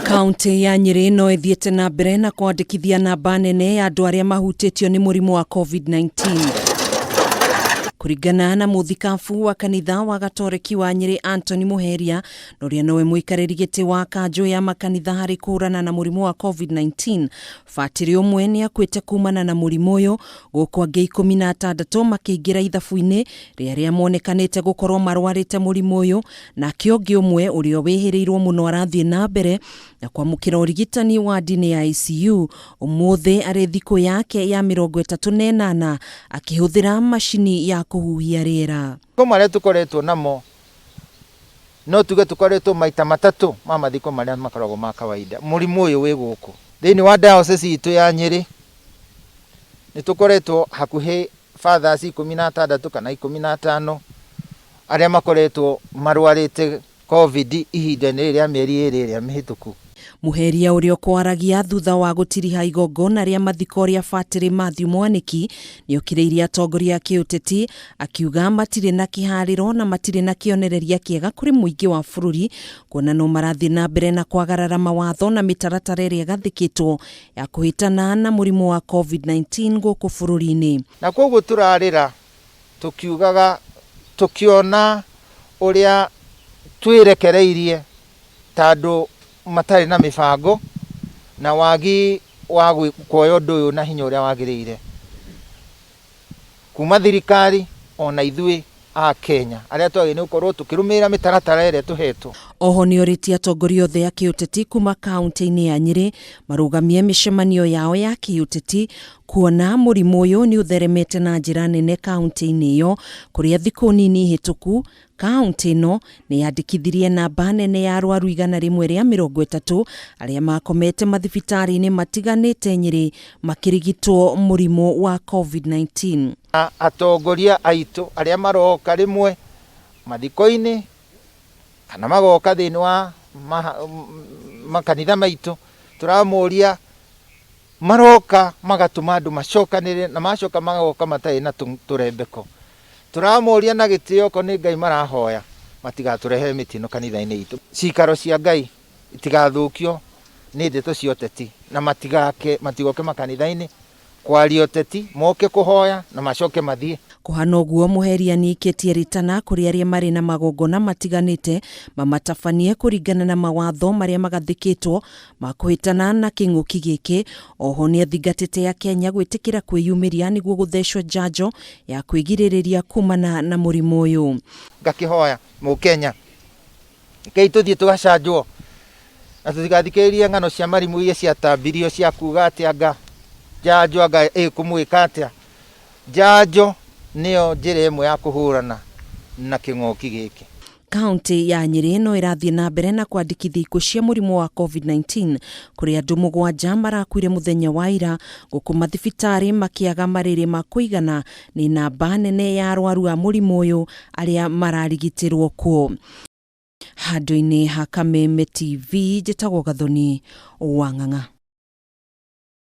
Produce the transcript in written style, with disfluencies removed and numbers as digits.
Kaunti ya Nyeri no ithiete na mbere na kwandĩkithia namba nene ya andũ arĩa mahutĩtio nĩ mũrimũ wa COVID-19. Kuringana na muthikabu wa kanitha wa Gatoreki wa Nyeri Anthony Muheria, noria nowe muikarĩri gĩtĩ wa kanjũ ya makanitha harĩ kũhũrana na mũrimũ wa COVID-19, Fatiri ũmwe nĩ akuĩte kumana na mũrimũ ũyũ, gũkũ angĩ 16 makĩingĩra ithabu-inĩ rĩrĩa monekanĩte gũkorwo marwarĩte mũrimũ ũyũ, na kĩongi ũmwe ũrĩa wĩhĩrĩirwo mũno arathiĩ na mbere na kwamũkĩra ũrigitani wa ndini ya ICU. Ũmũthĩ arĩ thikũ yake ya 38 akĩhũthĩra macini ya kuhuhia rĩera. Marĩa tukoretwo namo no tuge tukoretwo maita matatũ ma mathiko marĩa makoragwo ma kawaida. Mũrimũ ũyũ wĩ gũkũ thĩinĩ wa diocese itũ ya Nyeri nĩ tukoretwo hakuhĩ fathers 16 kana 15 arĩa makoretwo marwarĩte COVID ihinda-inĩ rĩa mĩeri 2 ĩrĩa mĩhĩtũku. Muheria ũrĩa kwaragia thutha wa gũtiriha igongona rĩa mathiko rĩa Fatiri Matthew Mwaniki nĩ okĩrĩirie atongoria a kĩũteti, akiuga matirĩ na kĩharĩro na matirĩ na kĩonereria kĩega kũrĩ mũingĩ wa bũrũri, kuona no marathiĩ na mbere na kwagarara mawatho na mĩtaratara ĩrĩa gathĩkĩtwo ya kũhĩtana na mũrimũ wa COVID-19 gũkũ bũrũri-inĩ. Na koguo tũrarĩra tukiugaga tukiona ũrĩa twĩrekereirie tondũ matarĩ na mibango na wagi wa kuoya ũndũ ũyũ na hinya ũrĩa wagĩrĩire kuma thirikari ona ithuĩ a Kenya arĩa twagĩrĩirwo gũkorwo tũkĩrũmĩrĩra mĩtaratara ĩrĩa tũhetwo. Oho nĩ orĩtie atongoria othe a kĩũteti kuma kaunti-inĩ ya Nyeri marũgamie mĩcemanio yao ya kĩũteti, kuona mũrimũ ũyũ nĩ ũtheremete na njĩra nene kaunti-inĩ ĩyo, kũrĩa thikũ nini hĩtũku kaunti ĩno nĩ yandĩkithirie namba nene ya arwaru 130 arĩa makomete mathibitarĩ-inĩ matiganĩte Nyeri makĩrigitwo mũrimũ wa COVID-19. Atongoria aitũ arĩa maroka rĩmwe mathiko-inĩ kana magoka thĩinĩ wa makanitha maitũ, tũramũria maroka magatũma andũ macokanĩre na macoka magoka matarĩ na tũrembeko. Tũramũria na gĩtĩo ko nĩ Ngai marahoya matigatũrehere mĩtino kanitha-inĩ itũ. Cikaro cia Ngai itigathũkio nĩ ndeto cia ũteti na matigoke makanitha-inĩ kwaria ũteti, moke kũhoya na macoke mathiĩ. Kũhana ũguo Muheria nĩikĩtie ritana kũrĩ arĩa marĩ na magongona matiganĩte mamatabanie kũringana na mawatho marĩa magathĩkĩtwo ma kũhĩtana na kĩng'ũki gĩkĩ. Oho nĩ athingatĩte Kenya gwĩtĩkĩra kwĩyumĩria nĩguo gũthecwo njanjo ya kwĩgirĩrĩria kumana na mũrimũ ũyũ. Ngakĩhoya Mũkenya kei tũthiĩ tũgacanjwo na tũtigathikĩrĩrie ng'ano cia marimũ iria ciatambirio cia kuga atĩ anga njanjo anga kũmwĩka atĩa. Njanjo nĩyo njĩra ĩmwe ya kũhũrana na kĩng'ũki gĩkĩ. Kaunti ya Nyeri no ĩrathiĩ na mbere na kwandĩkithia ikuũ cia mũrimũ wa COVID-19 kũrĩ andũ 7 marakuire mũthenya wa ira, gũkũ mathibitarĩ makĩaga marĩrĩ ma kũigana nĩ namba nene ya arwaru a mũrimũ ũyũ arĩa mararigitĩrwo kuo. Handũ-inĩ ha Kameme TV, njĩtagwo Gathoni wa Ng'ang'a.